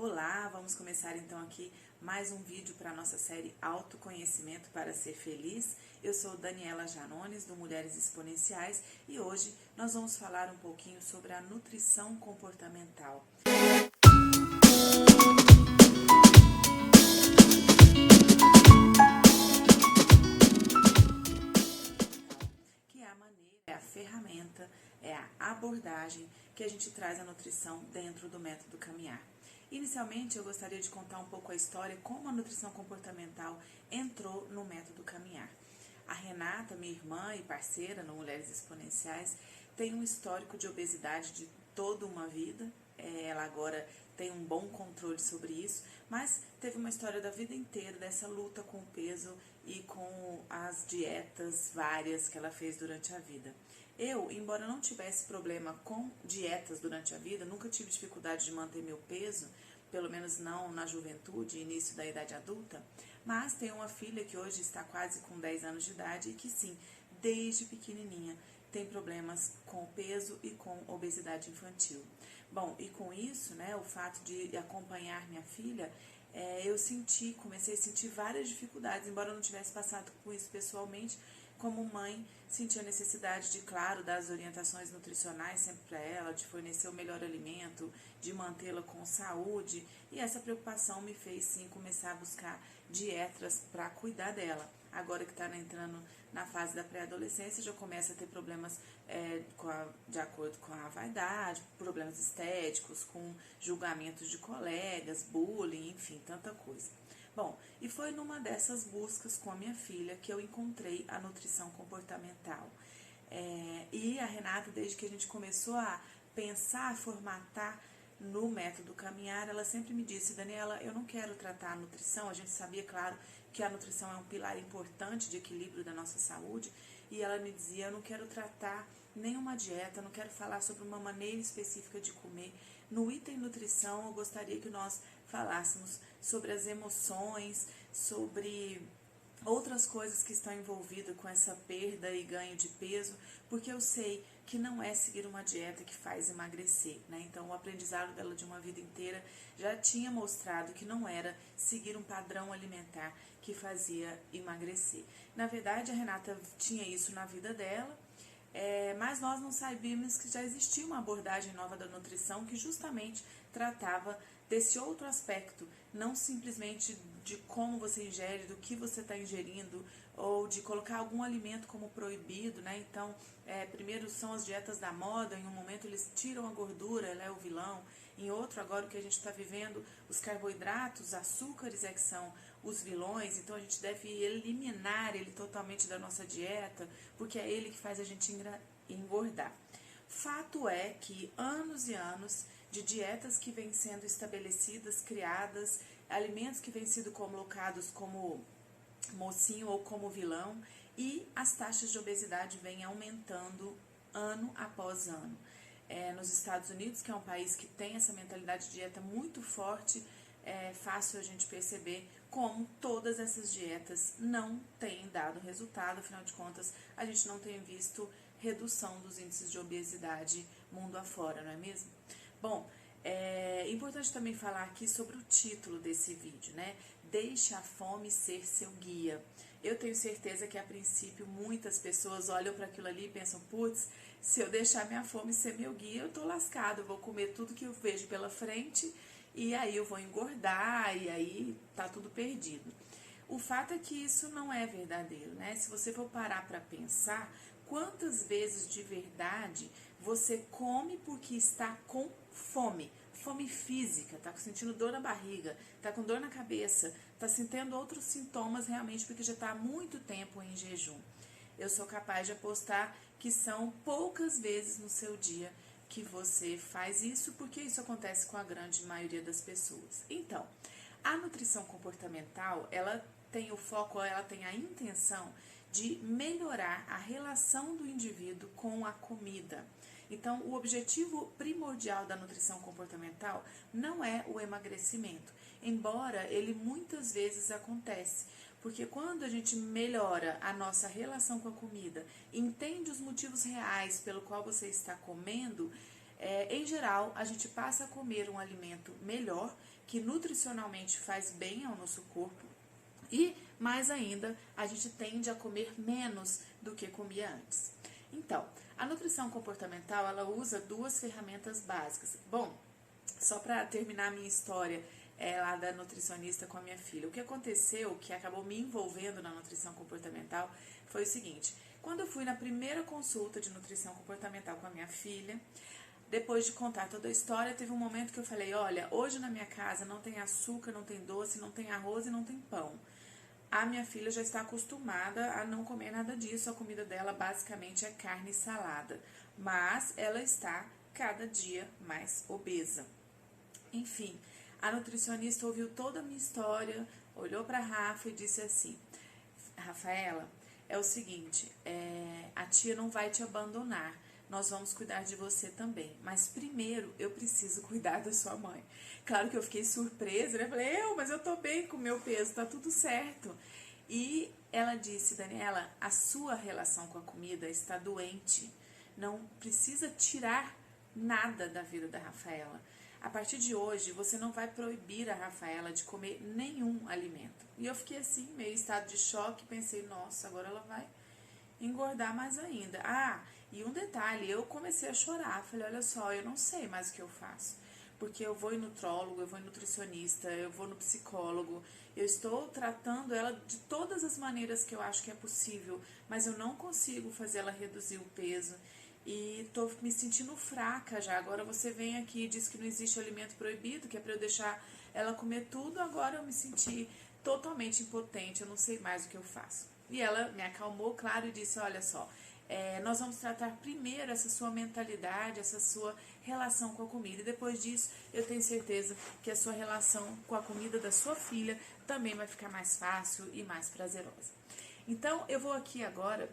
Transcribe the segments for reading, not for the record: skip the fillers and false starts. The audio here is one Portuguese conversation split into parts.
Olá, vamos começar então aqui mais um vídeo para a nossa série Autoconhecimento para Ser Feliz. Eu sou Daniela Janones, do Mulheres Exponenciais, e hoje nós vamos falar um pouquinho sobre a nutrição comportamental. Que é a maneira, é a ferramenta, é a abordagem que a gente traz a nutrição dentro do método Caminhar. Inicialmente, eu gostaria de contar um pouco a história como a nutrição comportamental entrou no método Caminhar. A Renata, minha irmã e parceira no Mulheres Exponenciais, tem um histórico de obesidade de toda uma vida. Ela agora tem um bom controle sobre isso, mas teve uma história da vida inteira dessa luta com o peso e com as dietas várias que ela fez durante a vida. Eu, embora não tivesse problema com dietas durante a vida, nunca tive dificuldade de manter meu peso, pelo menos não na juventude, início da idade adulta, mas tenho uma filha que hoje está quase com 10 anos de idade e que sim, desde pequenininha, tem problemas com peso e com obesidade infantil. Bom, e com isso, o fato de acompanhar minha filha, comecei a sentir várias dificuldades, embora eu não tivesse passado por isso pessoalmente. Como mãe, senti a necessidade de, claro, dar as orientações nutricionais sempre para ela, de fornecer o melhor alimento, de mantê-la com saúde, e essa preocupação me fez sim começar a buscar dietas para cuidar dela. Agora que está entrando na fase da pré-adolescência, já começa a ter problemas de acordo com a vaidade, problemas estéticos, com julgamentos de colegas, bullying, enfim, tanta coisa. Bom, e foi numa dessas buscas com a minha filha que eu encontrei a nutrição comportamental. E a Renata, desde que a gente começou a pensar, a formatar no método Caminhar, ela sempre me disse: Daniela, eu não quero tratar a nutrição. A gente sabia, claro, que a nutrição é um pilar importante de equilíbrio da nossa saúde, e ela me dizia: eu não quero tratar nenhuma dieta, não quero falar sobre uma maneira específica de comer. No item nutrição, eu gostaria que nós falássemos sobre as emoções, sobre outras coisas que estão envolvidas com essa perda e ganho de peso, porque eu sei que não é seguir uma dieta que faz emagrecer, Então, o aprendizado dela de uma vida inteira já tinha mostrado que não era seguir um padrão alimentar que fazia emagrecer. Na verdade, a Renata tinha isso na vida dela, mas nós não sabíamos que já existia uma abordagem nova da nutrição que justamente tratava desse outro aspecto, não simplesmente de como você ingere, do que você está ingerindo, ou de colocar algum alimento como proibido, Então, primeiro são as dietas da moda, em um momento eles tiram a gordura, ela é o vilão, em outro, agora o que a gente está vivendo, os carboidratos, açúcares é que são os vilões, então a gente deve eliminar ele totalmente da nossa dieta, porque é ele que faz a gente engordar. Fato é que anos e anos de dietas que vêm sendo estabelecidas, criadas, alimentos que vêm sendo colocados como mocinho ou como vilão, e as taxas de obesidade vêm aumentando ano após ano. Nos Estados Unidos, que é um país que tem essa mentalidade de dieta muito forte, é fácil a gente perceber como todas essas dietas não têm dado resultado. Afinal de contas, a gente não tem visto redução dos índices de obesidade mundo afora, não é mesmo? Bom, é importante também falar aqui sobre o título desse vídeo, Deixe a fome ser seu guia. Eu tenho certeza que a princípio muitas pessoas olham para aquilo ali e pensam: putz, se eu deixar minha fome ser meu guia, eu tô lascado, eu vou comer tudo que eu vejo pela frente e aí eu vou engordar e aí tá tudo perdido. O fato é que isso não é verdadeiro, Se você for parar para pensar, quantas vezes de verdade você come porque está com fome? Fome física, tá sentindo dor na barriga, tá com dor na cabeça, tá sentindo outros sintomas realmente porque já está há muito tempo em jejum. Eu sou capaz de apostar que são poucas vezes no seu dia que você faz isso, porque isso acontece com a grande maioria das pessoas. Então, a nutrição comportamental, ela tem o foco, ela tem a intenção de melhorar a relação do indivíduo com a comida. Então, o objetivo primordial da nutrição comportamental não é o emagrecimento, embora ele muitas vezes acontece, porque quando a gente melhora a nossa relação com a comida, entende os motivos reais pelo qual você está comendo, Em geral, a gente passa a comer um alimento melhor, que nutricionalmente faz bem ao nosso corpo, e, mais ainda, a gente tende a comer menos do que comia antes. Então, a nutrição comportamental, ela usa duas ferramentas básicas. Bom, só para terminar a minha história lá da nutricionista com a minha filha, o que aconteceu, que acabou me envolvendo na nutrição comportamental, foi o seguinte: quando eu fui na primeira consulta de nutrição comportamental com a minha filha, depois de contar toda a história, teve um momento que eu falei: olha, hoje na minha casa não tem açúcar, não tem doce, não tem arroz e não tem pão. A minha filha já está acostumada a não comer nada disso, a comida dela basicamente é carne e salada, mas ela está cada dia mais obesa. Enfim, a nutricionista ouviu toda a minha história, olhou para a Rafa e disse assim: Rafaela, é o seguinte, a tia não vai te abandonar, nós vamos cuidar de você também, mas primeiro eu preciso cuidar da sua mãe. Claro que eu fiquei surpresa, né? Falei, mas eu tô bem com o meu peso, tá tudo certo. E ela disse: Daniela, a sua relação com a comida está doente, não precisa tirar nada da vida da Rafaela. A partir de hoje, você não vai proibir a Rafaela de comer nenhum alimento. E eu fiquei assim, meio em estado de choque, pensei, nossa, agora ela vai engordar mais ainda. E um detalhe, eu comecei a chorar, falei, olha só, eu não sei mais o que eu faço. Porque eu vou em nutrólogo, eu vou em nutricionista, eu vou no psicólogo, eu estou tratando ela de todas as maneiras que eu acho que é possível, mas eu não consigo fazer ela reduzir o peso. E tô me sentindo fraca já. Agora você vem aqui e diz que não existe alimento proibido, que é para eu deixar ela comer tudo. Agora eu me senti totalmente impotente, eu não sei mais o que eu faço. E ela me acalmou, claro, e disse: olha só, nós vamos tratar primeiro essa sua mentalidade, essa sua relação com a comida. E depois disso, eu tenho certeza que a sua relação com a comida da sua filha também vai ficar mais fácil e mais prazerosa. Então, eu vou aqui agora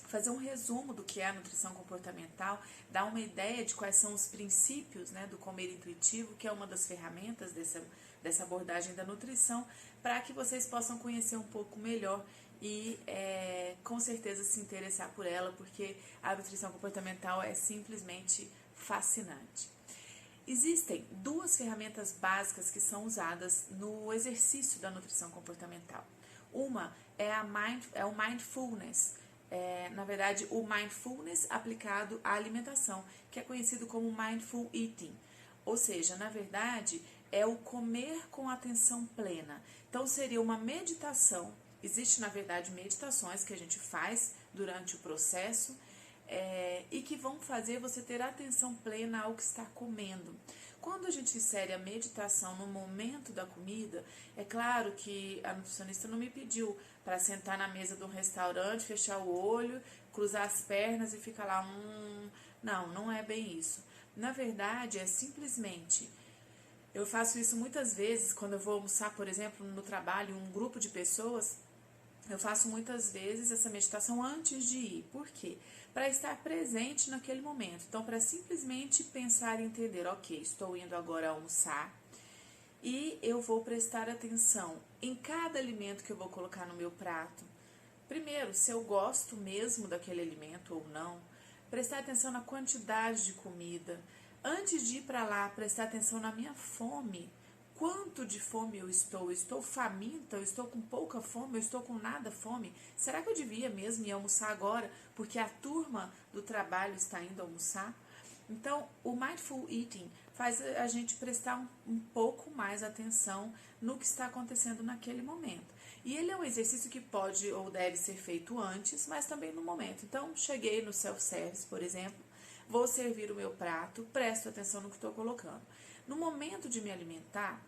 fazer um resumo do que é a nutrição comportamental, dar uma ideia de quais são os princípios, né, do comer intuitivo, que é uma das ferramentas dessa abordagem da nutrição, para que vocês possam conhecer um pouco melhor e com certeza se interessar por ela, porque a nutrição comportamental é simplesmente fascinante. Existem duas ferramentas básicas que são usadas no exercício da nutrição comportamental. Uma é o mindfulness, na verdade, o mindfulness aplicado à alimentação, que é conhecido como mindful eating. Ou seja, na verdade, é o comer com atenção plena. Então, seria uma meditação. Existe, na verdade, meditações que a gente faz durante o processo e que vão fazer você ter atenção plena ao que está comendo. Quando a gente insere a meditação no momento da comida, é claro que a nutricionista não me pediu para sentar na mesa de um restaurante, fechar o olho, cruzar as pernas e ficar lá, não é bem isso. Na verdade, é simplesmente, eu faço isso muitas vezes quando eu vou almoçar, por exemplo, no trabalho, um grupo de pessoas, eu faço muitas vezes essa meditação antes de ir. Por quê? Para estar presente naquele momento. Então, para simplesmente pensar e entender, ok, estou indo agora almoçar e eu vou prestar atenção em cada alimento que eu vou colocar no meu prato. Primeiro, se eu gosto mesmo daquele alimento ou não. Prestar atenção na quantidade de comida. Antes de ir para lá, prestar atenção na minha fome. Quanto de fome eu estou? Eu estou faminta? Eu estou com pouca fome? Eu estou com nada fome? Será que eu devia mesmo ir almoçar agora porque a turma do trabalho está indo almoçar? Então, o Mindful Eating faz a gente prestar um pouco mais atenção no que está acontecendo naquele momento. E ele é um exercício que pode ou deve ser feito antes, mas também no momento. Então, cheguei no self-service, por exemplo, vou servir o meu prato, presto atenção no que estou colocando. No momento de me alimentar,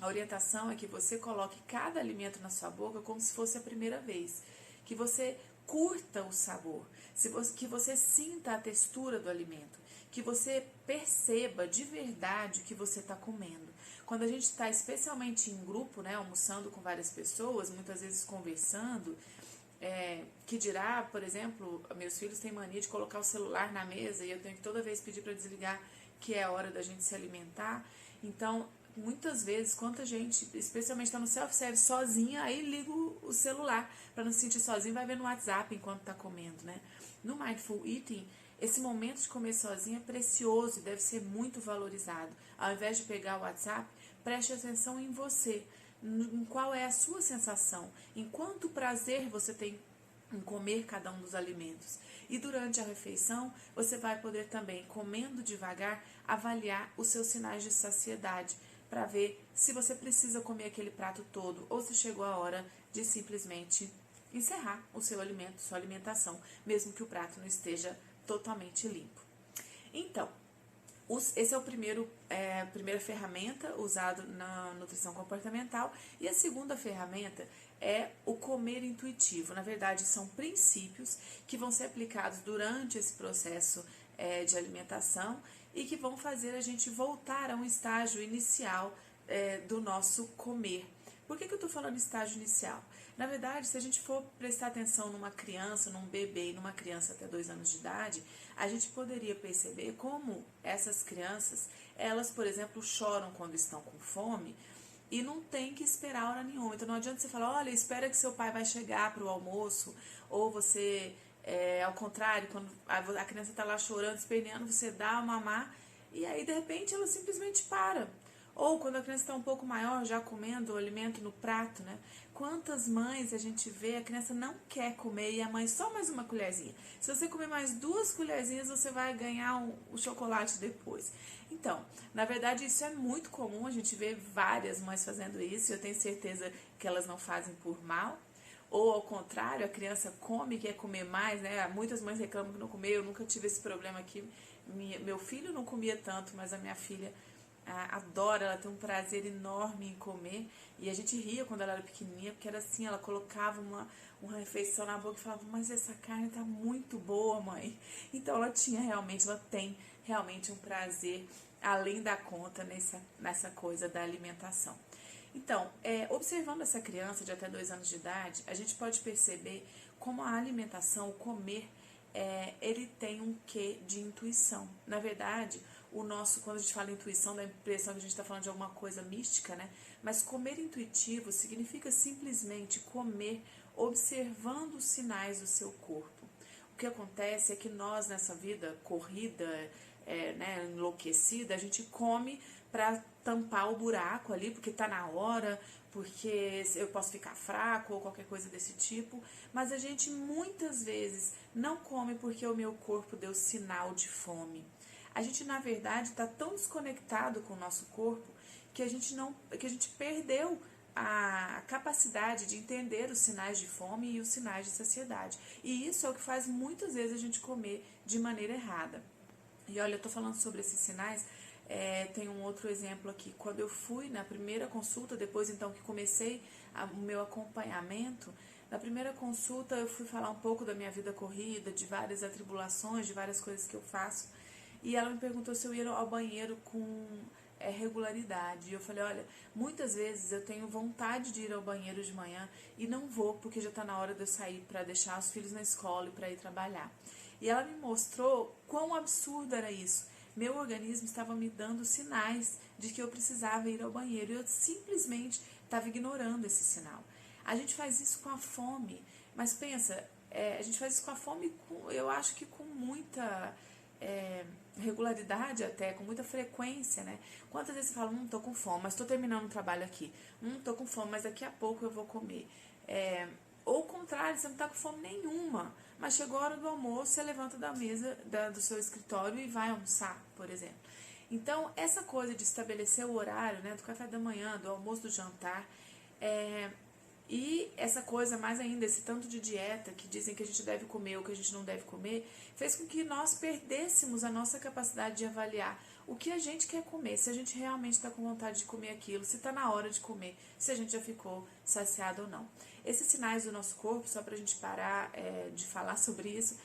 a orientação é que você coloque cada alimento na sua boca como se fosse a primeira vez. Que você curta o sabor, que você sinta a textura do alimento, que você perceba de verdade o que você está comendo. Quando a gente está especialmente em grupo, né, almoçando com várias pessoas, muitas vezes conversando, que dirá, por exemplo, meus filhos têm mania de colocar o celular na mesa e eu tenho que toda vez pedir para desligar, que é a hora da gente se alimentar. Então, muitas vezes, quando a gente, especialmente está no self-service sozinha, aí liga o celular para não se sentir sozinho, vai ver no WhatsApp enquanto está comendo, né? No Mindful Eating, Esse momento de comer sozinho é precioso e deve ser muito valorizado. Ao invés de pegar o WhatsApp, preste atenção em você, em qual é a sua sensação, em quanto prazer você tem em comer cada um dos alimentos. E durante a refeição, você vai poder também, comendo devagar, avaliar os seus sinais de saciedade, para ver se você precisa comer aquele prato todo ou se chegou a hora de simplesmente encerrar o seu alimento, sua alimentação, mesmo que o prato não esteja totalmente limpo. Então, esse é a primeira ferramenta usada na nutrição comportamental, e a segunda ferramenta é o comer intuitivo. Na verdade, são princípios que vão ser aplicados durante esse processo de alimentação e que vão fazer a gente voltar a um estágio inicial do nosso comer. Por que eu estou falando estágio inicial? Na verdade, se a gente for prestar atenção numa criança, num bebê e numa criança até 2 anos de idade, a gente poderia perceber como essas crianças, elas, por exemplo, choram quando estão com fome e não tem que esperar hora nenhuma. Então não adianta você falar, olha, espera que seu pai vai chegar para o almoço, ou você, ao contrário, quando a criança está lá chorando, esperneando, você dá a mamar e aí de repente ela simplesmente para. Ou quando a criança está um pouco maior, já comendo o alimento no prato, né? Quantas mães a gente vê, a criança não quer comer e a mãe só mais uma colherzinha. Se você comer mais 2 colherzinhas, você vai ganhar o chocolate depois. Então, na verdade, isso é muito comum, a gente vê várias mães fazendo isso, e eu tenho certeza que elas não fazem por mal. Ou ao contrário, a criança come e quer comer mais, né? Muitas mães reclamam que não comeu, eu nunca tive esse problema aqui. Meu filho não comia tanto, mas a minha filha adora, ela tem um prazer enorme em comer, e a gente ria quando ela era pequenininha, porque era assim, ela colocava uma refeição na boca e falava, mas essa carne tá muito boa, mãe. Então ela tem realmente um prazer além da conta nessa coisa da alimentação. Então, observando essa criança de até 2 anos de idade, a gente pode perceber como a alimentação, o comer, ele tem um quê de intuição. Na verdade, quando a gente fala intuição, dá a impressão que a gente está falando de alguma coisa mística, né? Mas comer intuitivo significa simplesmente comer observando os sinais do seu corpo. O que acontece é que nós, nessa vida corrida, né, enlouquecida, a gente come para tampar o buraco ali, porque está na hora, porque eu posso ficar fraco ou qualquer coisa desse tipo, mas a gente muitas vezes não come porque o meu corpo deu sinal de fome. A gente, na verdade, está tão desconectado com o nosso corpo que a gente perdeu a capacidade de entender os sinais de fome e os sinais de saciedade. E isso é o que faz muitas vezes a gente comer de maneira errada. E olha, eu estou falando sobre esses sinais, tem um outro exemplo aqui. Quando eu fui na primeira consulta, depois então que comecei o meu acompanhamento, na primeira consulta eu fui falar um pouco da minha vida corrida, de várias atribulações, de várias coisas que eu faço. E ela me perguntou se eu ia ao banheiro com regularidade. E eu falei, olha, muitas vezes eu tenho vontade de ir ao banheiro de manhã e não vou porque já está na hora de eu sair para deixar os filhos na escola e para ir trabalhar. E ela me mostrou quão absurdo era isso. Meu organismo estava me dando sinais de que eu precisava ir ao banheiro e eu simplesmente estava ignorando esse sinal. A gente faz isso com a fome, mas pensa, a gente faz isso com a fome, eu acho que com muita regularidade até, com muita frequência, né? Quantas vezes você fala, tô com fome, mas tô terminando o trabalho aqui. Tô com fome, mas daqui a pouco eu vou comer. Ou o contrário, você não tá com fome nenhuma, mas chegou a hora do almoço, você levanta da mesa do seu escritório e vai almoçar, por exemplo. Então, essa coisa de estabelecer o horário, né, do café da manhã, do almoço, do jantar, e essa coisa, mais ainda, esse tanto de dieta que dizem que a gente deve comer ou que a gente não deve comer, fez com que nós perdêssemos a nossa capacidade de avaliar o que a gente quer comer, se a gente realmente está com vontade de comer aquilo, se está na hora de comer, se a gente já ficou saciado ou não. Esses sinais do nosso corpo, só para a gente parar de falar sobre isso,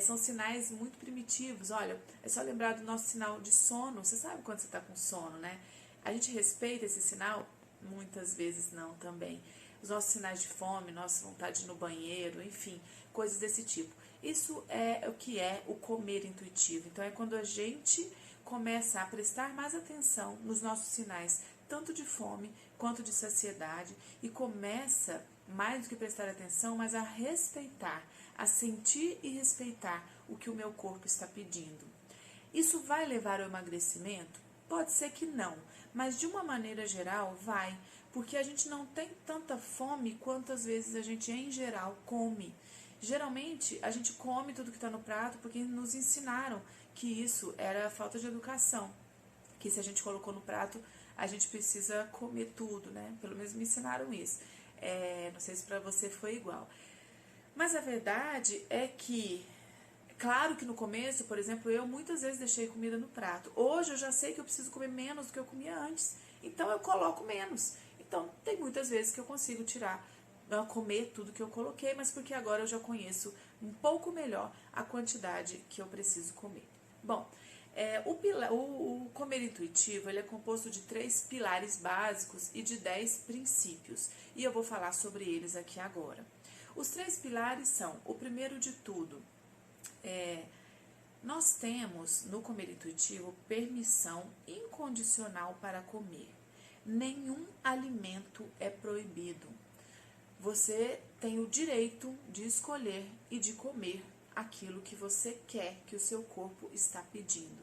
são sinais muito primitivos. Olha, é só lembrar do nosso sinal de sono. Você sabe quando você está com sono, né? A gente respeita esse sinal? Muitas vezes não também. Os nossos sinais de fome, nossa vontade de ir no banheiro, enfim, coisas desse tipo. Isso é o que é o comer intuitivo. Então, é quando a gente começa a prestar mais atenção nos nossos sinais, tanto de fome quanto de saciedade, e começa, mais do que prestar atenção, mas a respeitar, a sentir e respeitar o que o meu corpo está pedindo. Isso vai levar ao emagrecimento? Pode ser que não, mas de uma maneira geral vai, porque a gente não tem tanta fome quantas vezes a gente em geral come. Geralmente a gente come tudo que está no prato porque nos ensinaram que isso era falta de educação, que se a gente colocou no prato a gente precisa comer tudo, né? Pelo menos me ensinaram isso. Não sei se para você foi igual. Mas a verdade é que, claro que no começo, por exemplo, eu muitas vezes deixei comida no prato. Hoje eu já sei que eu preciso comer menos do que eu comia antes. Então eu coloco menos. Então tem muitas vezes que eu consigo tirar, não comer tudo que eu coloquei, mas porque agora eu já conheço um pouco melhor a quantidade que eu preciso comer. Bom, o comer intuitivo ele é composto de 3 pilares básicos e de 10 princípios. E eu vou falar sobre eles aqui agora. Os 3 pilares são, o primeiro de tudo, nós temos no comer intuitivo permissão incondicional para comer. Nenhum alimento é proibido. Você tem o direito de escolher e de comer aquilo que você quer, que o seu corpo está pedindo.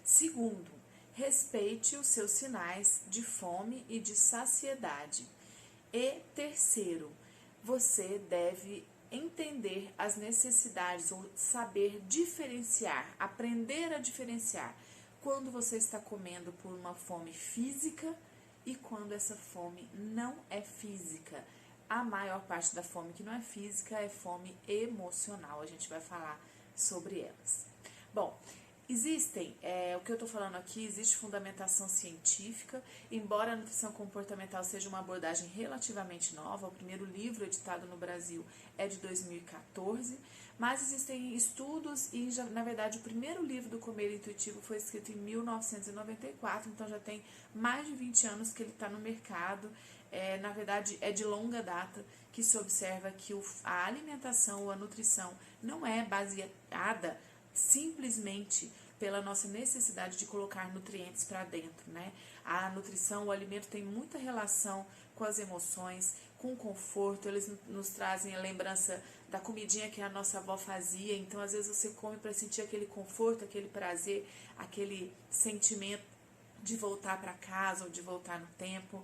Segundo, respeite os seus sinais de fome e de saciedade. E terceiro, você deve entender as necessidades ou saber diferenciar, aprender a diferenciar quando você está comendo por uma fome física e quando essa fome não é física. A maior parte da fome que não é física é fome emocional. A gente vai falar sobre elas. Bom, existem, o que eu estou falando aqui, existe fundamentação científica, embora a nutrição comportamental seja uma abordagem relativamente nova, o primeiro livro editado no Brasil é de 2014, mas existem estudos e, na verdade, o primeiro livro do Comer Intuitivo foi escrito em 1994, então já tem mais de 20 anos que ele está no mercado. Na verdade, é de longa data que se observa que a alimentação ou a nutrição não é baseada simplesmente pela nossa necessidade de colocar nutrientes para dentro, né? A nutrição, o alimento tem muita relação com as emoções, com o conforto, eles nos trazem a lembrança da comidinha que a nossa avó fazia, então às vezes você come para sentir aquele conforto, aquele prazer, aquele sentimento de voltar para casa ou de voltar no tempo.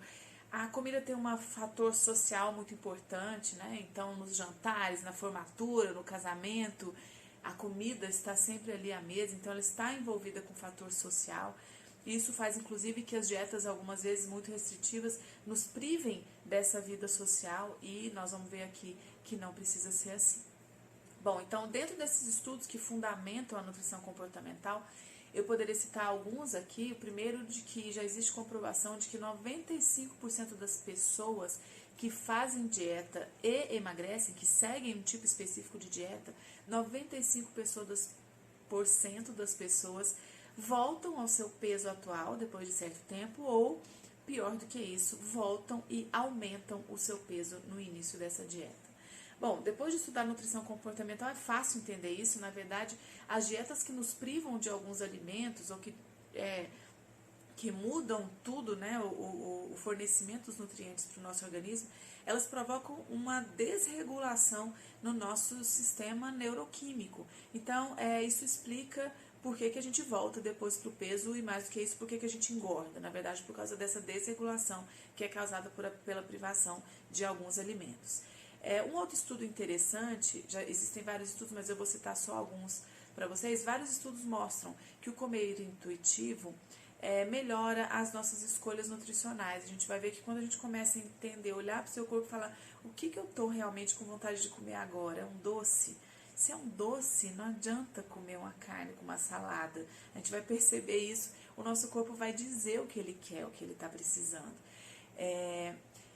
A comida tem um fator social muito importante, né? Então, nos jantares, na formatura, no casamento, a comida está sempre ali à mesa, então ela está envolvida com o fator social. Isso faz, inclusive, que as dietas, algumas vezes muito restritivas, nos privem dessa vida social e nós vamos ver aqui que não precisa ser assim. Bom, então, dentro desses estudos que fundamentam a nutrição comportamental, eu poderia citar alguns aqui. O primeiro, de que já existe comprovação de que 95% das pessoas que fazem dieta e emagrecem, que seguem um tipo específico de dieta, 95% das pessoas voltam ao seu peso atual depois de certo tempo ou, pior do que isso, voltam e aumentam o seu peso no início dessa dieta. Bom, depois de estudar nutrição comportamental é fácil entender isso. Na verdade, as dietas que nos privam de alguns alimentos ou que mudam tudo, né, o fornecimento dos nutrientes para o nosso organismo, elas provocam uma desregulação no nosso sistema neuroquímico. Então, isso explica por que a gente volta depois para o peso e, mais do que isso, por que a gente engorda. Na verdade, por causa dessa desregulação que é causada pela privação de alguns alimentos. Um outro estudo interessante, já existem vários estudos, mas eu vou citar só alguns para vocês. Vários estudos mostram que o comer intuitivo melhora as nossas escolhas nutricionais. A gente vai ver que quando a gente começa a entender, olhar para o seu corpo e falar o que eu estou realmente com vontade de comer agora, é um doce? Se é um doce, não adianta comer uma carne com uma salada. A gente vai perceber isso, o nosso corpo vai dizer o que ele quer, o que ele está precisando.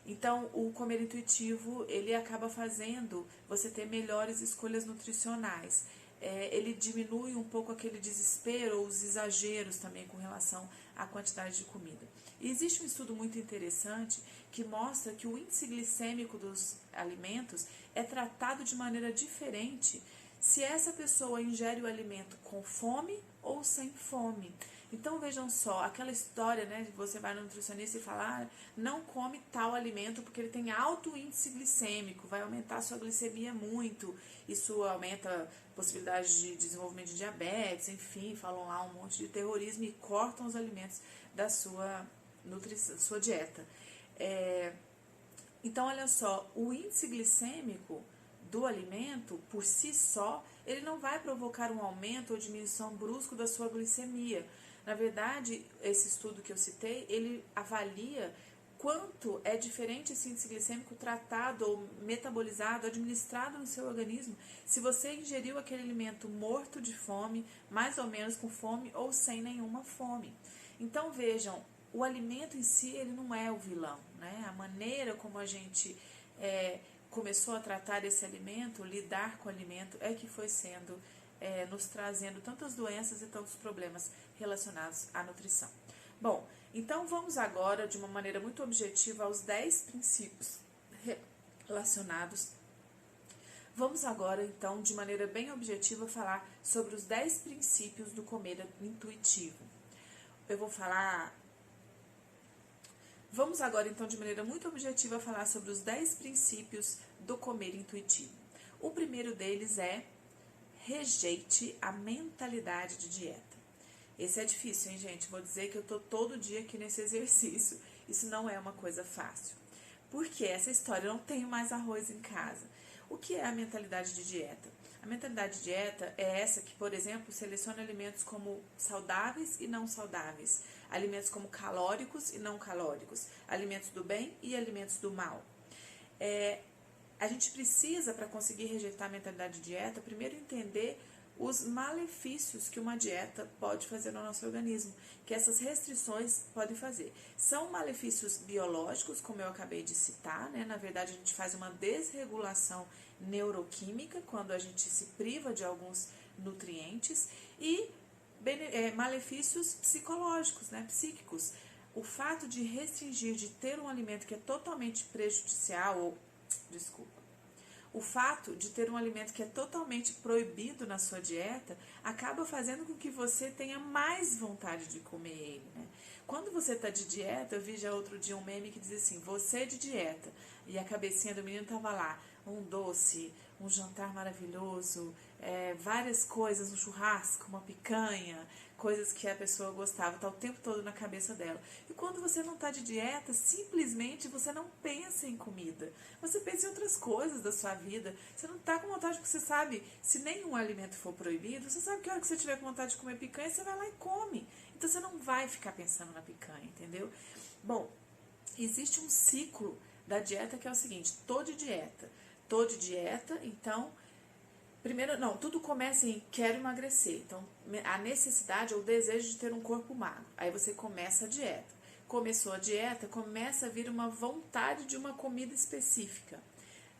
Então, o comer intuitivo, ele acaba fazendo você ter melhores escolhas nutricionais. Ele diminui um pouco aquele desespero ou os exageros também com relação à quantidade de comida. E existe um estudo muito interessante que mostra que o índice glicêmico dos alimentos é tratado de maneira diferente se essa pessoa ingere o alimento com fome ou sem fome. Então vejam só, aquela história, né, de você vai no nutricionista e falar, não come tal alimento porque ele tem alto índice glicêmico, vai aumentar a sua glicemia muito, isso aumenta a possibilidade de desenvolvimento de diabetes, enfim, falam lá um monte de terrorismo e cortam os alimentos da sua nutrição, sua dieta. Então, olha só, o índice glicêmico do alimento, por si só, ele não vai provocar um aumento ou diminuição brusco da sua glicemia. Na verdade, esse estudo que eu citei, ele avalia quanto é diferente esse índice glicêmico tratado ou metabolizado, administrado no seu organismo, se você ingeriu aquele alimento morto de fome, mais ou menos com fome ou sem nenhuma fome. Então, vejam, o alimento em si, ele não é o vilão, né? A maneira como a gente começou a tratar esse alimento, lidar com o alimento, é que foi sendo, nos trazendo tantas doenças e tantos problemas relacionados à nutrição. Bom, então vamos agora, de uma maneira muito objetiva, aos 10 princípios relacionados. Vamos agora, então, de maneira bem objetiva, falar sobre os 10 princípios do comer intuitivo. Eu vou falar... Vamos agora, então, de maneira muito objetiva, falar sobre os 10 princípios do comer intuitivo. O primeiro deles é: rejeite a mentalidade de dieta. Esse é difícil, hein, gente? Vou dizer que eu tô todo dia aqui nesse exercício. Isso não é uma coisa fácil. Porque essa história, eu não tenho mais arroz em casa. O que é a mentalidade de dieta? A mentalidade de dieta é essa que, por exemplo, seleciona alimentos como saudáveis e não saudáveis, alimentos como calóricos e não calóricos, alimentos do bem e alimentos do mal. A gente precisa, para conseguir rejeitar a mentalidade de dieta, primeiro entender os malefícios que uma dieta pode fazer no nosso organismo, que essas restrições podem fazer. São malefícios biológicos, como eu acabei de citar, né? Na verdade, a gente faz uma desregulação neuroquímica quando a gente se priva de alguns nutrientes, e malefícios psicológicos, né? Psíquicos. O fato de restringir, de ter um alimento que é totalmente prejudicial, o fato de ter um alimento que é totalmente proibido na sua dieta acaba fazendo com que você tenha mais vontade de comer ele, né? Quando você está de dieta, eu vi já outro dia um meme que diz assim: você de dieta, e a cabecinha do menino estava lá, um doce, um jantar maravilhoso, várias coisas, um churrasco, uma picanha, coisas que a pessoa gostava, está o tempo todo na cabeça dela. E quando você não está de dieta, simplesmente você não pensa em comida. Você pensa em outras coisas da sua vida. Você não está com vontade, porque você sabe, se nenhum alimento for proibido, você sabe que a hora que você tiver com vontade de comer picanha, você vai lá e come. Então você não vai ficar pensando na picanha, entendeu? Bom, existe um ciclo da dieta que é o seguinte: tô de dieta, então... Primeiro, não, tudo começa em quero emagrecer. Então, a necessidade ou o desejo de ter um corpo magro. Aí você começa a dieta. Começou a dieta, começa a vir uma vontade de uma comida específica.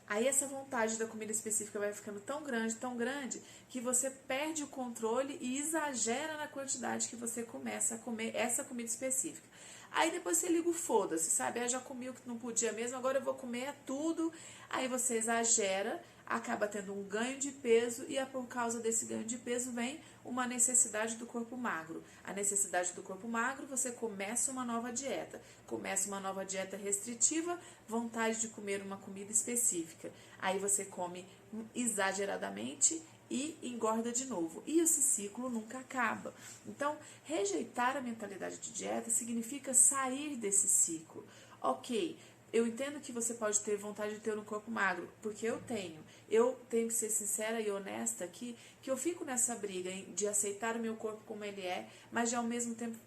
Aí essa vontade da comida específica vai ficando tão grande, que você perde o controle e exagera na quantidade que você começa a comer essa comida específica. Aí depois você liga o foda-se, sabe? Eu já comi o que não podia mesmo, agora eu vou comer tudo. Aí você exagera, acaba tendo um ganho de peso, e por causa desse ganho de peso vem uma necessidade do corpo magro. A necessidade do corpo magro, você começa uma nova dieta. Começa uma nova dieta restritiva, vontade de comer uma comida específica. Aí você come exageradamente e engorda de novo. E esse ciclo nunca acaba. Então, rejeitar a mentalidade de dieta significa sair desse ciclo. Ok, eu entendo que você pode ter vontade de ter um corpo magro, porque eu tenho. Eu tenho que ser sincera e honesta aqui, que eu fico nessa briga de aceitar o meu corpo como ele é, mas de ao mesmo tempo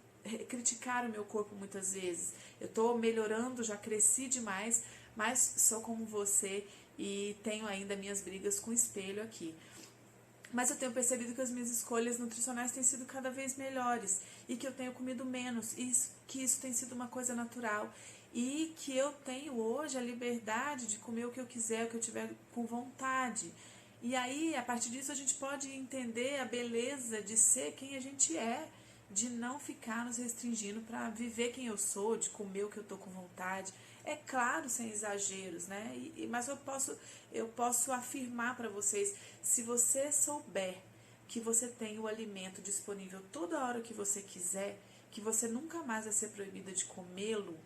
criticar o meu corpo muitas vezes. Eu estou melhorando, já cresci demais, mas sou como você e tenho ainda minhas brigas com o espelho aqui. Mas eu tenho percebido que as minhas escolhas nutricionais têm sido cada vez melhores e que eu tenho comido menos, e que isso tem sido uma coisa natural. E que eu tenho hoje a liberdade de comer o que eu quiser, o que eu tiver com vontade. E aí, a partir disso, a gente pode entender a beleza de ser quem a gente é, de não ficar nos restringindo para viver quem eu sou, de comer o que eu estou com vontade. É claro, sem exageros, né? Mas eu posso afirmar para vocês, se você souber que você tenha o alimento disponível toda hora que você quiser, que você nunca mais vai ser proibida de comê-lo,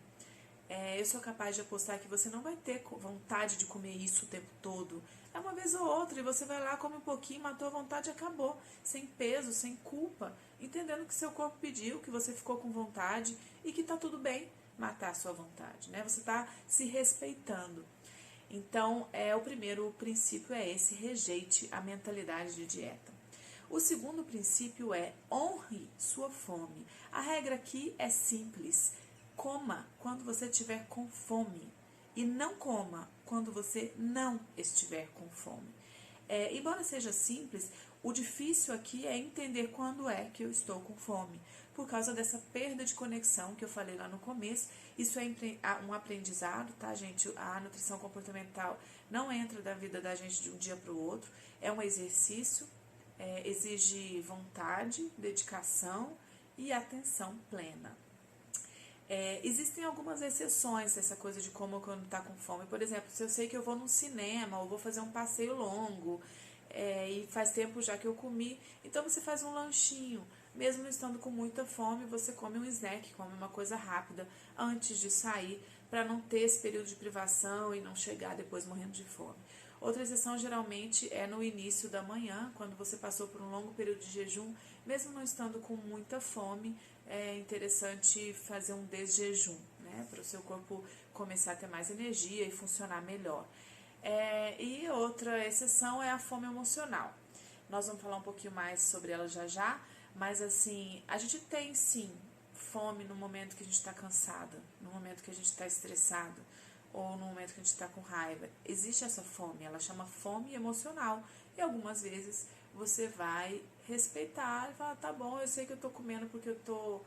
eu sou capaz de apostar que você não vai ter vontade de comer isso o tempo todo. É uma vez ou outra, e você vai lá, come um pouquinho, matou a vontade e acabou. Sem peso, sem culpa, entendendo que seu corpo pediu, que você ficou com vontade e que tá tudo bem matar a sua vontade, né? Você tá se respeitando. Então, o primeiro princípio é esse: rejeite a mentalidade de dieta. O segundo princípio é honre sua fome. A regra aqui é simples: coma quando você estiver com fome e não coma quando você não estiver com fome. Embora seja simples, o difícil aqui é entender quando é que eu estou com fome, por causa dessa perda de conexão que eu falei lá no começo. Isso é um aprendizado, tá, gente? A nutrição comportamental não entra da vida da gente de um dia para o outro, é um exercício, exige vontade, dedicação e atenção plena. Existem algumas exceções dessa coisa de como quando tá com fome. Por exemplo, se eu sei que eu vou num cinema ou vou fazer um passeio longo e faz tempo já que eu comi, então você faz um lanchinho. Mesmo não estando com muita fome, você come um snack, come uma coisa rápida antes de sair, para não ter esse período de privação e não chegar depois morrendo de fome. Outra exceção geralmente é no início da manhã, quando você passou por um longo período de jejum, mesmo não estando com muita fome, é interessante fazer um desjejum, né, para o seu corpo começar a ter mais energia e funcionar melhor. E outra exceção é a fome emocional. Nós vamos falar um pouquinho mais sobre ela já, mas assim, a gente tem sim fome no momento que a gente está cansada, no momento que a gente está estressado, ou no momento que a gente está com raiva. Existe essa fome, ela chama fome emocional. E algumas vezes você vai respeitar e falar: tá bom, eu sei que eu tô comendo porque eu tô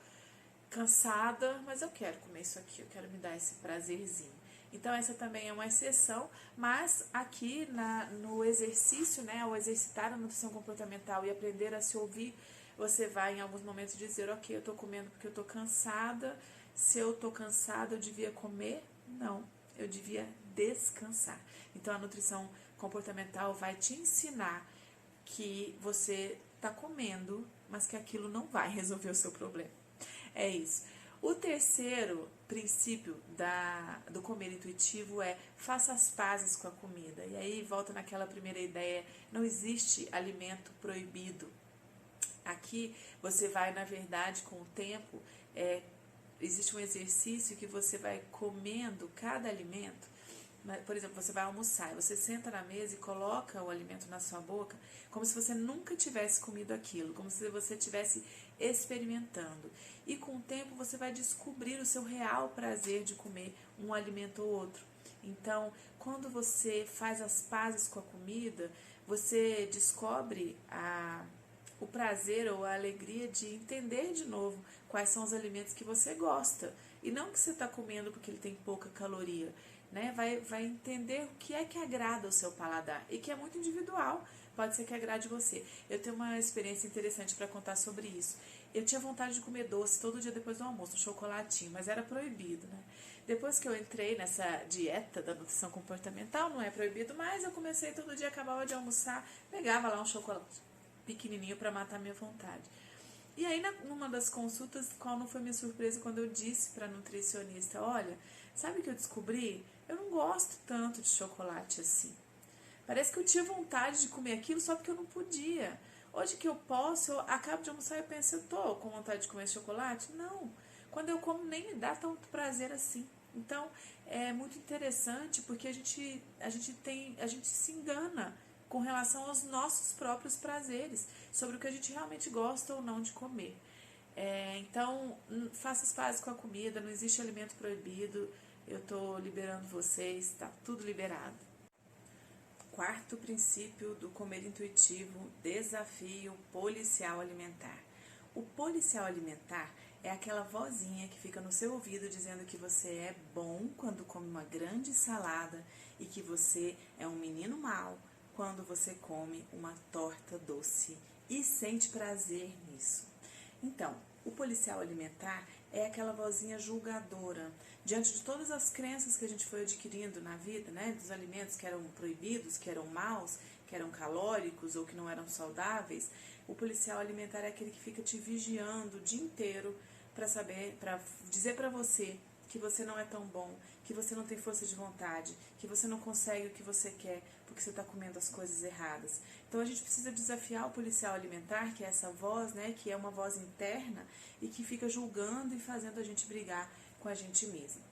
cansada, mas eu quero comer isso aqui, eu quero me dar esse prazerzinho. Então essa também é uma exceção, mas aqui no exercício, né, ao exercitar a nutrição comportamental e aprender a se ouvir, você vai em alguns momentos dizer: ok, eu tô comendo porque eu tô cansada. Se eu tô cansada, eu devia comer? Não, eu devia descansar. Então a nutrição comportamental vai te ensinar que você tá comendo, mas que aquilo não vai resolver o seu problema. É isso. O terceiro princípio do comer intuitivo é: faça as pazes com a comida. E aí volta naquela primeira ideia: não existe alimento proibido. Aqui você vai, na verdade, com o tempo, existe um exercício que você vai comendo cada alimento. Por exemplo, você vai almoçar, você senta na mesa e coloca o alimento na sua boca como se você nunca tivesse comido aquilo, como se você estivesse experimentando. E com o tempo você vai descobrir o seu real prazer de comer um alimento ou outro. Então, quando você faz as pazes com a comida, você descobre o prazer ou a alegria de entender de novo quais são os alimentos que você gosta. E não que você está comendo porque ele tem pouca caloria. Né? Vai entender o que é que agrada o seu paladar e que é muito individual, pode ser que agrade você. Eu tenho uma experiência interessante para contar sobre isso. Eu tinha vontade de comer doce todo dia depois do almoço, um chocolatinho, mas era proibido, né? Depois que eu entrei nessa dieta da nutrição comportamental, não é proibido, mas eu comecei todo dia, acabava de almoçar, pegava lá um chocolate pequenininho para matar minha vontade. E aí, numa das consultas, qual não foi minha surpresa quando eu disse para a nutricionista: olha, sabe o que eu descobri? Eu não gosto tanto de chocolate assim. Parece que eu tinha vontade de comer aquilo só porque eu não podia. Hoje que eu posso, eu acabo de almoçar e eu penso: eu tô com vontade de comer chocolate? Não. Quando eu como, nem me dá tanto prazer assim. Então, é muito interessante porque a gente se engana com relação aos nossos próprios prazeres, sobre o que a gente realmente gosta ou não de comer. Então, faça as pazes com a comida, não existe alimento proibido, eu estou liberando vocês, está tudo liberado. Quarto princípio do comer intuitivo: desafio policial alimentar. O policial alimentar é aquela vozinha que fica no seu ouvido dizendo que você é bom quando come uma grande salada e que você é um menino mau quando você come uma torta doce e sente prazer nisso. Então, o policial alimentar é aquela vozinha julgadora diante de todas as crenças que a gente foi adquirindo na vida, né, dos alimentos que eram proibidos, que eram maus, que eram calóricos ou que não eram saudáveis, o policial alimentar é aquele que fica te vigiando o dia inteiro para saber, para dizer para você que você não é tão bom, que você não tem força de vontade, que você não consegue o que você quer porque você está comendo as coisas erradas. Então a gente precisa desafiar o policial alimentar, que é essa voz, né, que é uma voz interna e que fica julgando e fazendo a gente brigar com a gente mesmo.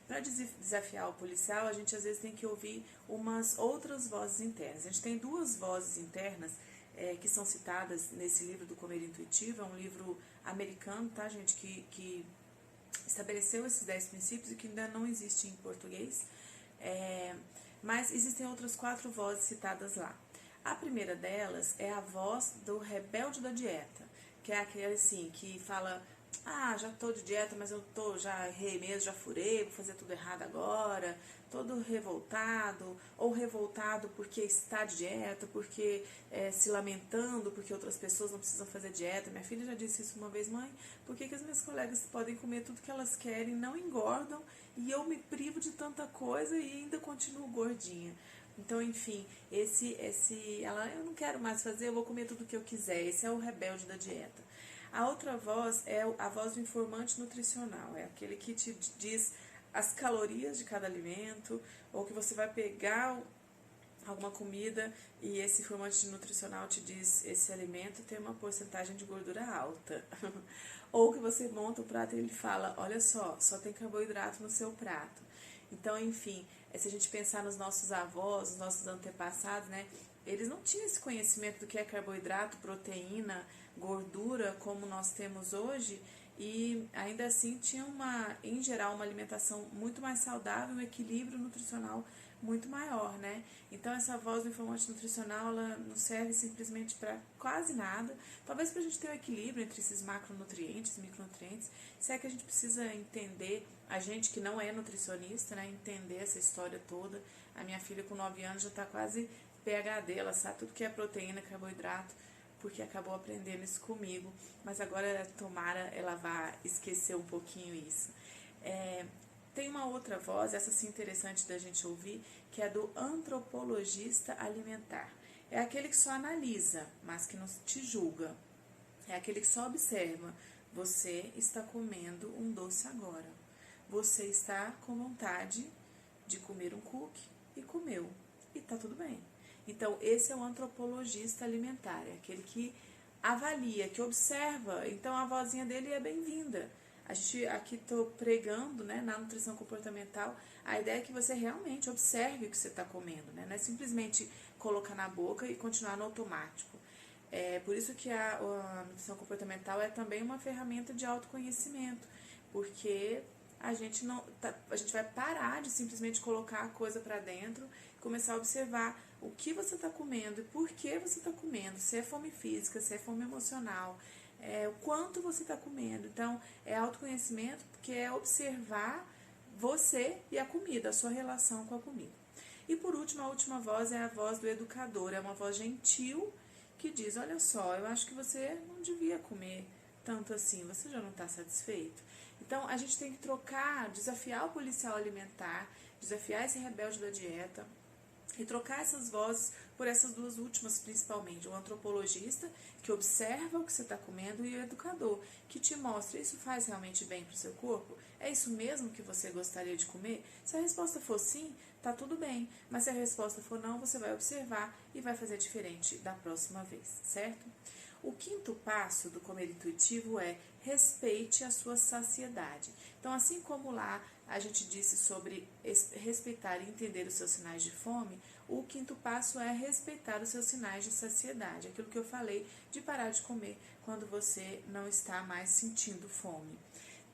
Para desafiar o policial, a gente às vezes tem que ouvir umas outras vozes internas. A gente tem duas vozes internas que são citadas nesse livro do Comer Intuitivo. É um livro americano, tá, gente, que estabeleceu esses 10 princípios e que ainda não existe em português. Mas existem outras 4 vozes citadas lá. A primeira delas é a voz do rebelde da dieta, que é aquele assim, que fala: ah, já tô de dieta, mas já errei mesmo, já furei, vou fazer tudo errado agora, todo revoltado, ou revoltado porque está de dieta, porque se lamentando porque outras pessoas não precisam fazer dieta. Minha filha já disse isso uma vez: mãe, por que as minhas colegas podem comer tudo que elas querem, não engordam, e eu me privo de tanta coisa e ainda continuo gordinha? Então, enfim, eu não quero mais fazer, eu vou comer tudo que eu quiser. Esse é o rebelde da dieta. A outra voz é a voz do informante nutricional, é aquele que te diz as calorias de cada alimento, ou que você vai pegar alguma comida e esse informante nutricional te diz: esse alimento tem uma porcentagem de gordura alta. Ou que você monta o prato e ele fala: olha só tem carboidrato no seu prato. Então, enfim, se a gente pensar nos nossos avós, os nossos antepassados, né, eles não tinham esse conhecimento do que é carboidrato, proteína, gordura, como nós temos hoje, e ainda assim tinham em geral, uma alimentação muito mais saudável, um equilíbrio nutricional muito maior, né? Então essa voz do informante nutricional, ela não serve simplesmente para quase nada, talvez para a gente ter um equilíbrio entre esses macronutrientes, micronutrientes, se é que a gente precisa entender, a gente que não é nutricionista, né, entender essa história toda. A minha filha com 9 anos já está quase PhD, ela sabe tudo que é proteína, carboidrato, porque acabou aprendendo isso comigo, mas agora tomara ela vá esquecer um pouquinho isso. Tem uma outra voz, essa sim interessante da gente ouvir, que é do antropologista alimentar. É aquele que só analisa, mas que não te julga. É aquele que só observa. Você está comendo um doce agora. Você está com vontade de comer um cookie e comeu. E tá tudo bem. Então, esse é o antropologista alimentar, é aquele que avalia, que observa. Então, a vozinha dele é bem-vinda. A gente aqui estou pregando, né, na nutrição comportamental, a ideia é que você realmente observe o que você está comendo, né? Não é simplesmente colocar na boca e continuar no automático. Por isso que a nutrição comportamental é também uma ferramenta de autoconhecimento, porque a gente vai parar de simplesmente colocar a coisa para dentro e começar a observar o que você está comendo e por que você está comendo, se é fome física, se é fome emocional, o quanto você está comendo. Então, é autoconhecimento, porque é observar você e a comida, a sua relação com a comida. E por último, a última voz é a voz do educador, é uma voz gentil que diz: olha só, eu acho que você não devia comer tanto assim, você já não está satisfeito? Então, a gente tem que desafiar o policial alimentar, desafiar esse rebelde da dieta, e trocar essas vozes por essas duas últimas principalmente, o antropologista que observa o que você está comendo e o educador que te mostra: isso faz realmente bem para o seu corpo? É isso mesmo que você gostaria de comer? Se a resposta for sim, tá tudo bem, mas se a resposta for não, você vai observar e vai fazer diferente da próxima vez, certo? O quinto passo do comer intuitivo é: respeite a sua saciedade. Então, assim como lá a gente disse sobre respeitar e entender os seus sinais de fome, o quinto passo é respeitar os seus sinais de saciedade. Aquilo que eu falei de parar de comer quando você não está mais sentindo fome.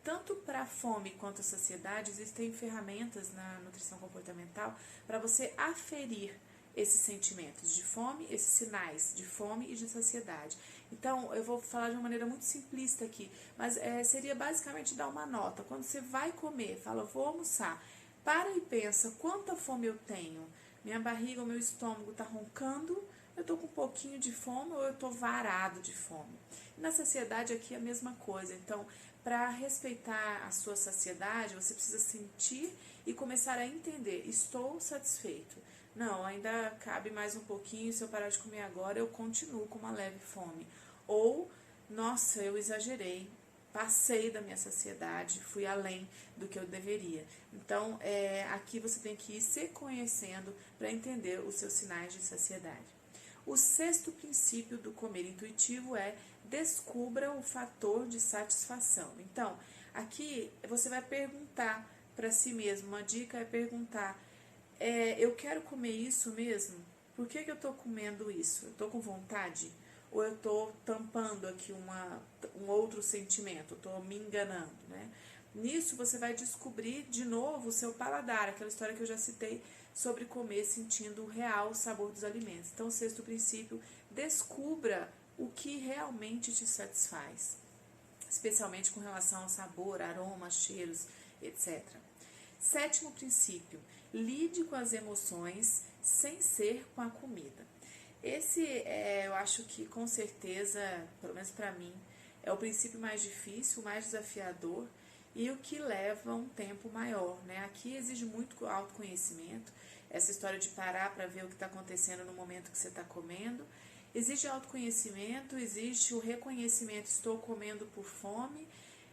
Tanto para a fome quanto a saciedade, existem ferramentas na nutrição comportamental para você aferir esses sentimentos de fome, esses sinais de fome e de saciedade. Então, eu vou falar de uma maneira muito simplista aqui, mas seria basicamente dar uma nota. Quando você vai comer, fala: vou almoçar, para e pensa: quanta fome eu tenho? Minha barriga, o meu estômago está roncando, eu estou com um pouquinho de fome ou eu estou varado de fome? E na saciedade aqui é a mesma coisa. Então, para respeitar a sua saciedade, você precisa sentir e começar a entender: estou satisfeito. não, ainda cabe mais um pouquinho, se eu parar de comer agora, eu continuo com uma leve fome. Ou, nossa, eu exagerei, passei da minha saciedade, fui além do que eu deveria. Então, aqui você tem que ir se conhecendo para entender os seus sinais de saciedade. O sexto princípio do comer intuitivo é descubra o fator de satisfação. Então, aqui você vai perguntar para si mesmo, uma dica é perguntar, eu quero comer isso mesmo? Por que eu estou comendo isso? Eu estou com vontade? Ou eu estou tampando aqui um outro sentimento? Estou me enganando, né? Nisso você vai descobrir de novo o seu paladar, aquela história que eu já citei sobre comer sentindo o real sabor dos alimentos. Então, o sexto princípio, descubra o que realmente te satisfaz, especialmente com relação ao sabor, aroma, cheiros, etc. Sétimo princípio, lide com as emoções sem ser com a comida. Esse, eu acho que com certeza, pelo menos para mim, é o princípio mais difícil, mais desafiador e o que leva um tempo maior, né? Aqui exige muito autoconhecimento, essa história de parar para ver o que está acontecendo no momento que você está comendo. Exige autoconhecimento, existe o reconhecimento, estou comendo por fome.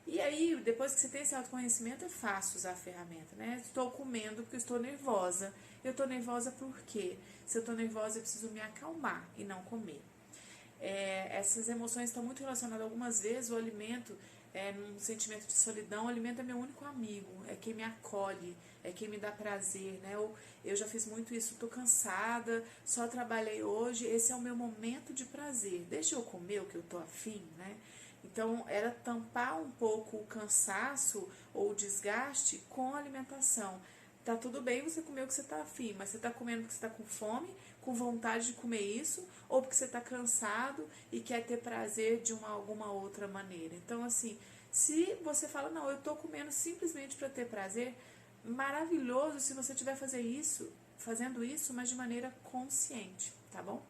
E aí, depois que você tem esse autoconhecimento, é fácil usar a ferramenta, né? Estou comendo porque estou nervosa. Eu estou nervosa por quê? Se eu estou nervosa, eu preciso me acalmar e não comer. Essas emoções estão muito relacionadas algumas vezes, o alimento, num sentimento de solidão, o alimento é meu único amigo, é quem me acolhe, é quem me dá prazer, né? Eu já fiz muito isso, estou cansada, só trabalhei hoje, esse é o meu momento de prazer, deixa eu comer o que eu estou afim, né? Então, era tampar um pouco o cansaço ou o desgaste com a alimentação. Tá tudo bem você comer o que você tá afim, mas você tá comendo porque você tá com fome, com vontade de comer isso, ou porque você tá cansado e quer ter prazer de alguma outra maneira. Então, assim, se você fala, não, eu tô comendo simplesmente para ter prazer, maravilhoso se você estiver fazendo isso, mas de maneira consciente, tá bom?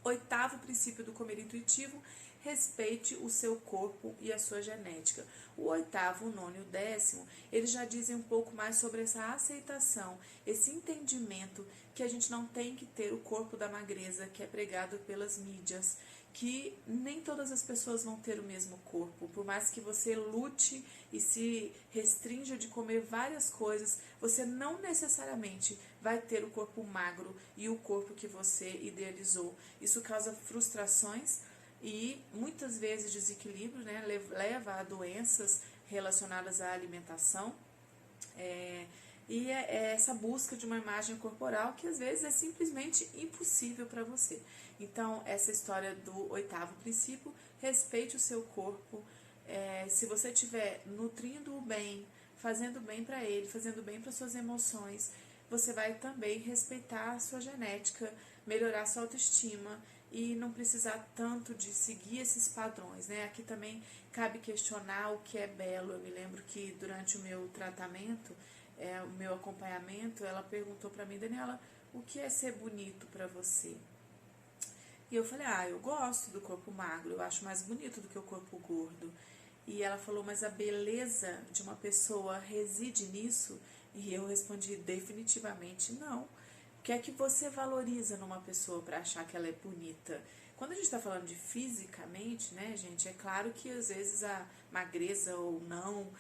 Oitavo princípio do comer intuitivo, respeite o seu corpo e a sua genética. O oitavo, o nono e o décimo, eles já dizem um pouco mais sobre essa aceitação, esse entendimento que a gente não tem que ter o corpo da magreza que é pregado pelas mídias, que nem todas as pessoas vão ter o mesmo corpo. Por mais que você lute e se restrinja de comer várias coisas, você não necessariamente vai ter o corpo magro e o corpo que você idealizou. Isso causa frustrações e muitas vezes desequilíbrio, né? Leva a doenças relacionadas à alimentação. E é essa busca de uma imagem corporal que às vezes é simplesmente impossível para você. Então, essa história do oitavo princípio, respeite o seu corpo. Se você estiver nutrindo-o bem, fazendo bem para ele, fazendo bem para suas emoções, você vai também respeitar a sua genética, melhorar a sua autoestima e não precisar tanto de seguir esses padrões, né? Aqui também cabe questionar o que é belo. Eu me lembro que durante o meu tratamento, o meu acompanhamento, ela perguntou para mim, Daniela, o que é ser bonito para você? E eu falei, eu gosto do corpo magro, eu acho mais bonito do que o corpo gordo. E ela falou, mas a beleza de uma pessoa reside nisso? E eu respondi, definitivamente não. O que é que você valoriza numa pessoa para achar que ela é bonita? Quando a gente está falando de fisicamente, né, gente, é claro que às vezes a magreza ou não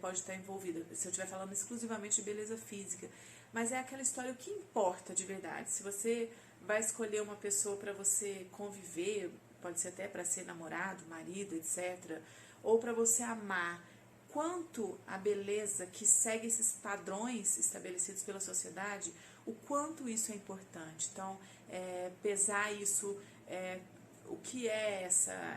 pode estar envolvida, se eu estiver falando exclusivamente de beleza física. Mas é aquela história, o que importa de verdade? Se você vai escolher uma pessoa para você conviver, pode ser até para ser namorado, marido, etc., ou para você amar, quanto a beleza que segue esses padrões estabelecidos pela sociedade, o quanto isso é importante. Então, pesar isso, o que é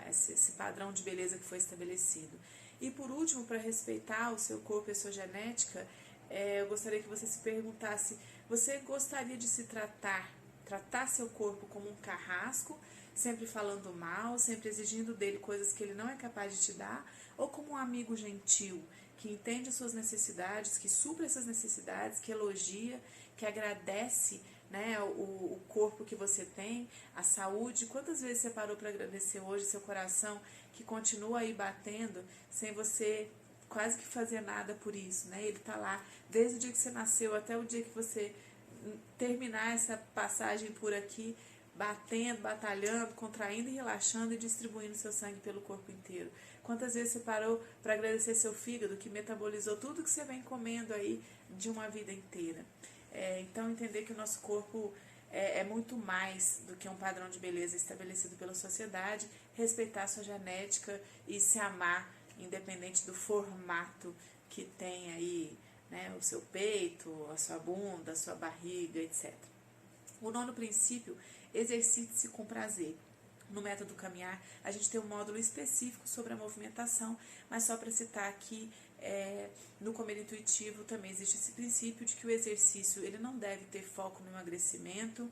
esse padrão de beleza que foi estabelecido. E por último, para respeitar o seu corpo e a sua genética, eu gostaria que você se perguntasse, você gostaria de se tratar seu corpo como um carrasco, sempre falando mal, sempre exigindo dele coisas que ele não é capaz de te dar, ou como um amigo gentil, que entende as suas necessidades, que supra essas necessidades, que elogia, que agradece, né, o corpo que você tem, a saúde. Quantas vezes você parou para agradecer hoje seu coração, que continua aí batendo, sem você quase que fazer nada por isso, né? Ele está lá desde o dia que você nasceu até o dia que você terminar essa passagem por aqui batendo, batalhando, contraindo e relaxando e distribuindo seu sangue pelo corpo inteiro. Quantas vezes você parou para agradecer seu fígado que metabolizou tudo que você vem comendo aí de uma vida inteira? Então entender que o nosso corpo é muito mais do que um padrão de beleza estabelecido pela sociedade, respeitar a sua genética e se amar, independente do formato que tem aí, né, o seu peito, a sua bunda, a sua barriga, etc. O nono princípio, exercite-se com prazer. No método caminhar, a gente tem um módulo específico sobre a movimentação, mas só para citar aqui, no comer intuitivo também existe esse princípio de que o exercício ele não deve ter foco no emagrecimento,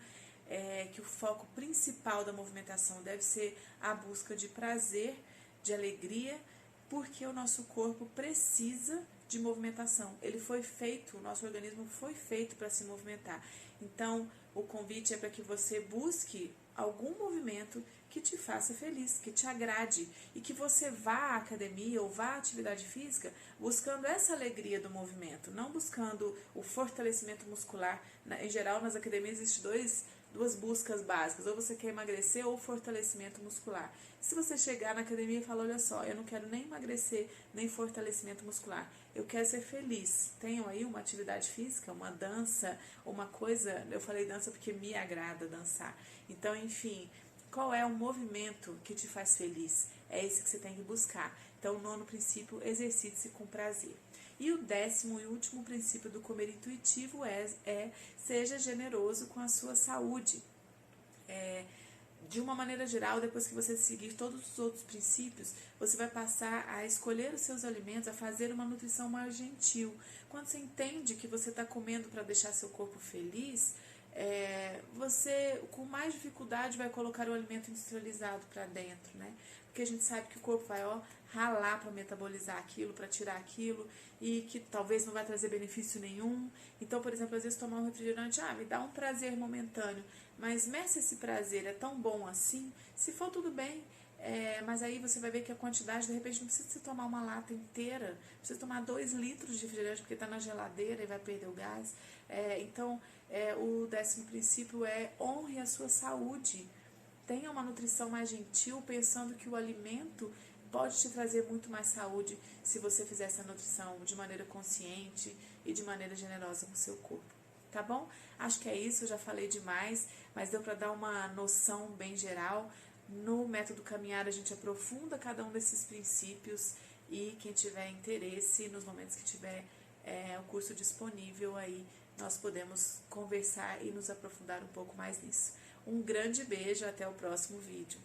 que o foco principal da movimentação deve ser a busca de prazer, de alegria, porque o nosso corpo precisa de movimentação. Ele foi feito, o nosso organismo foi feito para se movimentar. Então, o convite é para que você busque algum movimento que te faça feliz, que te agrade e que você vá à academia ou vá à atividade física buscando essa alegria do movimento, não buscando o fortalecimento muscular. Em geral, nas academias existem duas buscas básicas, ou você quer emagrecer ou fortalecimento muscular. Se você chegar na academia e falar, olha só, eu não quero nem emagrecer, nem fortalecimento muscular, eu quero ser feliz, tenham aí uma atividade física, uma dança, uma coisa, eu falei dança porque me agrada dançar, então enfim, qual é o movimento que te faz feliz? É esse que você tem que buscar. Então o nono princípio, exercite-se com prazer. E o 10º e último princípio do comer intuitivo é seja generoso com a sua saúde. De uma maneira geral, depois que você seguir todos os outros princípios, você vai passar a escolher os seus alimentos, a fazer uma nutrição mais gentil. Quando você entende que você está comendo para deixar seu corpo feliz, você com mais dificuldade vai colocar o alimento industrializado para dentro, né? Porque a gente sabe que o corpo vai ralar para metabolizar aquilo, para tirar aquilo, e que talvez não vai trazer benefício nenhum. Então, por exemplo, às vezes tomar um refrigerante, me dá um prazer momentâneo, mas se esse prazer é tão bom assim, se for tudo bem, mas aí você vai ver que a quantidade, de repente, não precisa você tomar uma lata inteira, precisa tomar 2 litros de refrigerante porque está na geladeira e vai perder o gás. Então, o 10º princípio é honre a sua saúde. Tenha uma nutrição mais gentil, pensando que o alimento pode te trazer muito mais saúde se você fizer essa nutrição de maneira consciente e de maneira generosa com o seu corpo. Tá bom? Acho que é isso, eu já falei demais, mas deu para dar uma noção bem geral. No método caminhar a gente aprofunda cada um desses princípios e quem tiver interesse, nos momentos que tiver o curso disponível aí, nós podemos conversar e nos aprofundar um pouco mais nisso. Um grande beijo, até o próximo vídeo.